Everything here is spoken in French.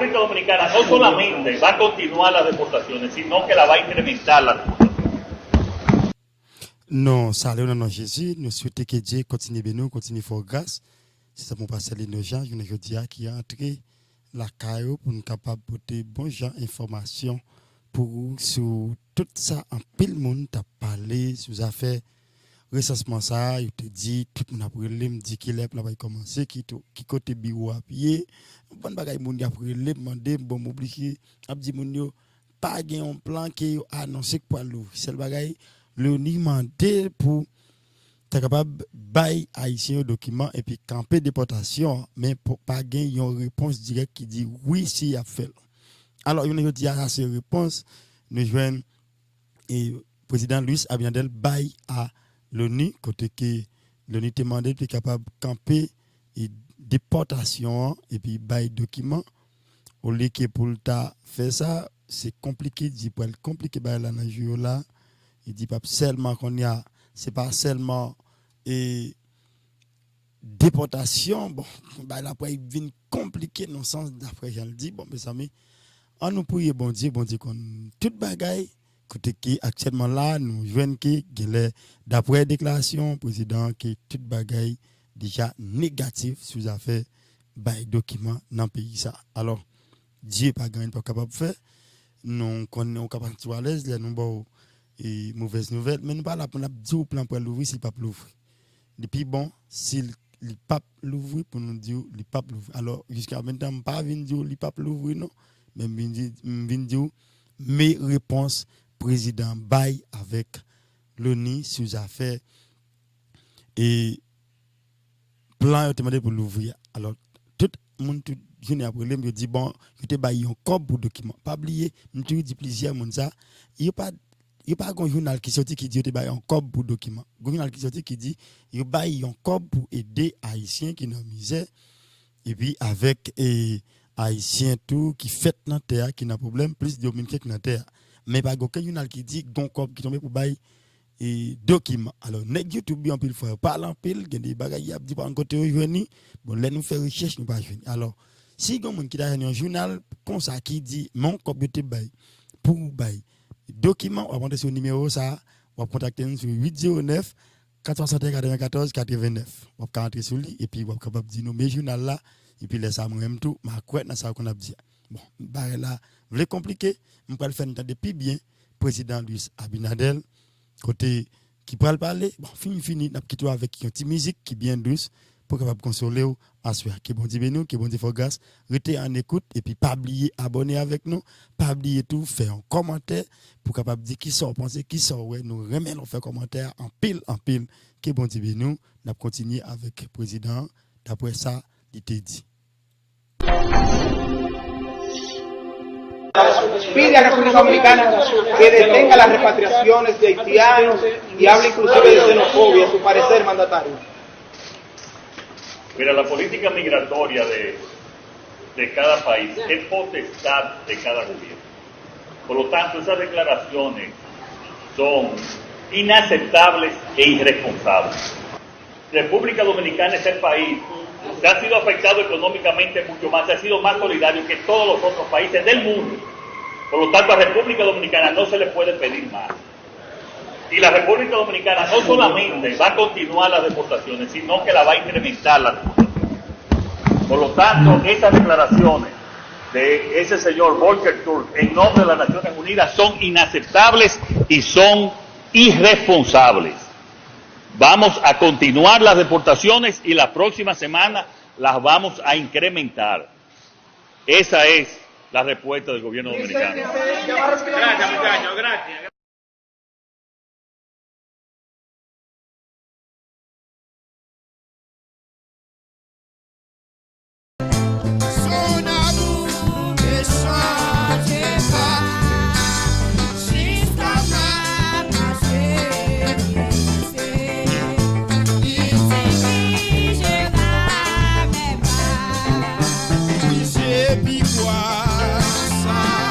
República Dominicana no solamente va a continuar las deportaciones, sino que la va a incrementar la deportación. Non, salut au nom de Jésus, nous souhaitons que Dieu continue de nous, continue de faire grâce. C'est ça pour passer les gens, je veux dire, qui est entré la CAIO pour nous capable de porter bon genre information pour sur tout ça en pile monde t'a parlé sur affaires recensement ça, il te dit tout le monde après me dit qu'il est là va commencer qui côté bureau à pied, bon bagay monde après le demander bon m'obliger a dit moun yo pas gain un plan qui annoncé pour l'ouvrir, c'est le bagay le demandé pour t'es capable bail haïtien document et puis camper déportation mais pour pas gagner une réponse directe qui dit oui si a fait. Alors il nous dit à ces réponses nous joignent et président Luis Abinadel bail à l'ONU côté que l'ONU demandé de capable camper et déportation et puis bail document au lieu que pour ta faire ça c'est compliqué dit pour compliqué bail là dans jour là il dit pas seulement qu'on y a c'est pas seulement et déportation bon bah là après il vient compliqué dans le sens d'après je le dis bon mes amis on nous prie bon Dieu qu'on toute bagaille côté qui actuellement là nous joignent qui d'après déclaration président qui toute bagaille déjà négatif sur affaire bail document dans pays ça alors Dieu pas gagne pas capable faire nous connaissons capable de à l'aise les nous bon et mauvaise nouvelle mais nous pas là pour dire au plan pour l'ouvrir s'il pas l'ouvrir depuis bon s'il pas l'ouvrir pour nous dire il pas l'ouvrir alors jusqu'à maintenant pas venir dire il pas l'ouvrir non mais venir dire mes réponses président bail avec l'ONU sur affaires et plan demandé pour l'ouvrir alors tout le monde journée après me dit bon je te bail un corps pour document pas oublier nous dit plusieurs monde ça il y a pas un journal qui sorti qui dit te bail un corps pour document un journal qui sorti qui dit il bail un corps pour aider haïtiens qui dans misère et puis avec haïtiens tout qui fait dans terre qui n'a problème plus de dominicains qui dans terre mais pas aucun journal qui dit gon corps qui tombe pour bail et document alors net YouTube bien pile fois parle en pile des bagages y a dit pas en côté journée bon là nous faire recherche nous pas joindre alors si gon monde qui a un journal comme ça qui dit mon corps te bail pour bail document on va monter sur numéro ça on va contacter nous sur 809 494 89 on va rentrer sur lui et puis on va capable dire nous mes journal là et puis laisse ça même tout ma croire dans ça qu'on a dit bon barre là vous compliqué on peut le faire depuis bien président Luis Abinadel côté qui parle parler bon fini n'a quitté avec une petite musique qui bien douce pour capable consoler ou assurer que bon Dieu nous que bon Dieu faut grâce rester en écoute et puis pas oublier abonner avec nous pas oublier tout faire un commentaire pour capable dire qui sort penser qui sort ouais nous remet on fait commentaire en pile que bon Dieu nous n'a continuer avec président d'après ça il te dit pide a la República Dominicana que detenga las repatriaciones de haitianos y habla inclusive de xenofobia, a su parecer, mandatario. Mira, la política migratoria de cada país es potestad de cada gobierno. Por lo tanto, esas declaraciones son inaceptables e irresponsables. República Dominicana es el país que ha sido afectado económicamente mucho más, ha sido más solidario que todos los otros países del mundo. Por lo tanto, a República Dominicana no se le puede pedir más. Y la República Dominicana no solamente va a continuar las deportaciones, sino que la va a incrementar la deportación. Por lo tanto, esas declaraciones de ese señor Volker Turk en nombre de las Naciones Unidas son inaceptables y son irresponsables. Vamos a continuar las deportaciones y la próxima semana las vamos a incrementar. Esa es la respuesta del gobierno dominicano. Gracias, muchachos, gracias. Quoi ça